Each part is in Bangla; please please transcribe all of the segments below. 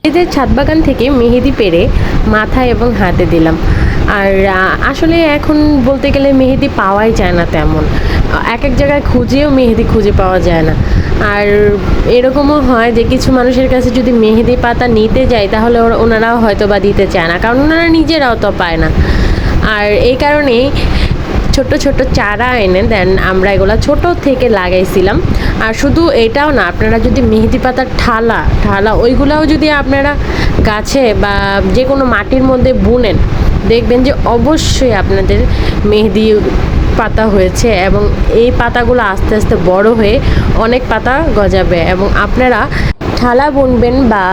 এদের ছাদ বাগান থেকে মেহেদি পেড়ে মাথায় এবং হাতে দিলাম। আর আসলে এখন বলতে গেলে মেহেদি পাওয়াই যায় না তেমন, এক এক জায়গায় খুঁজেও মেহেদি খুঁজে পাওয়া যায় না। আর এরকমও হয় যে কিছু মানুষের কাছে যদি মেহেদি পাতা নিতে যায় তাহলে ওনারাও হয়তো বা দিতে চায় না, কারণ ওনারা নিজেরাও তো পায় না। আর এই কারণেই ছোট ছোট চারা এনে দেন আমরা এগুলো ছোট থেকে লাগাইছিলাম। আর শুধু এটাও না, আপনারা যদি মেহেদি পাতার ঠালা ঠালা ওইগুলাও যদি আপনারা গাছে বা যে কোনো মাটির মধ্যে বুনেন, দেখবেন যে অবশ্যই আপনাদের মেহেদি পাতা হয়েছে এবং এই পাতাগুলো আস্তে আস্তে বড় হয়ে অনেক পাতা গজাবে। এবং আপনারা ঠালা বুনবেন বা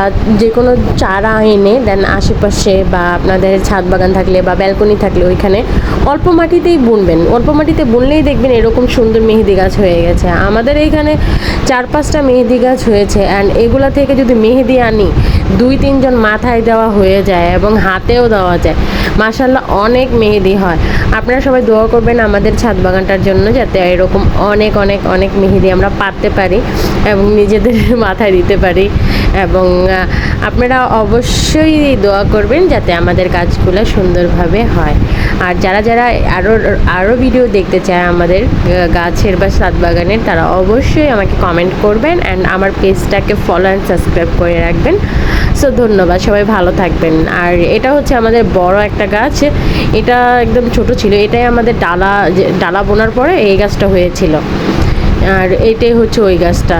যে কোনো চারা এনে দেন আশেপাশে বা আপনাদের ছাদ বাগান থাকলে বা ব্যালকনি থাকলে ওইখানে অল্প মাটিতেই বুনবেন। অল্প মাটিতে বুনলেই দেখবেন এরকম সুন্দর মেহেদি গাছ হয়ে গেছে। আমাদের এইখানে 4-5টা মেহেদি গাছ হয়েছে। অ্যান্ড এগুলা থেকে যদি মেহেদি আনি 2-3 জন মাথায় দেওয়া হয়ে যায় এবং হাতেও দেওয়া যায়। মাশাআল্লাহ অনেক মেহেদি হয়। আপনারা সবাই দোয়া করবেন আমাদের ছাদ বাগানটার জন্য, যাতে এরকম অনেক অনেক অনেক মেহেদি আমরা পাততে পারি এবং নিজেদের মাথায় দিতে পারি। এবং আপনারা অবশ্যই দোয়া করবেন যাতে আমাদের কাজগুলো সুন্দরভাবে হয়। আর যারা যারা আরও ভিডিও দেখতে চায় আমাদের গাছের বা ছাদ বাগানের, তারা অবশ্যই আমাকে কমেন্ট করবেন অ্যান্ড আমার পেজটাকে ফলো অ্যান্ড সাবস্ক্রাইব করে রাখবেন। সো ধন্যবাদ, সবাই ভালো থাকবেন। আর এটা হচ্ছে আমাদের বড় একটা গাছ, এটা একদম ছোট ছিল, এটাই আমাদের ডালা বোনার পরে এই গাছটা হয়েছিল। আর এটাই হচ্ছে ওই গাছটা।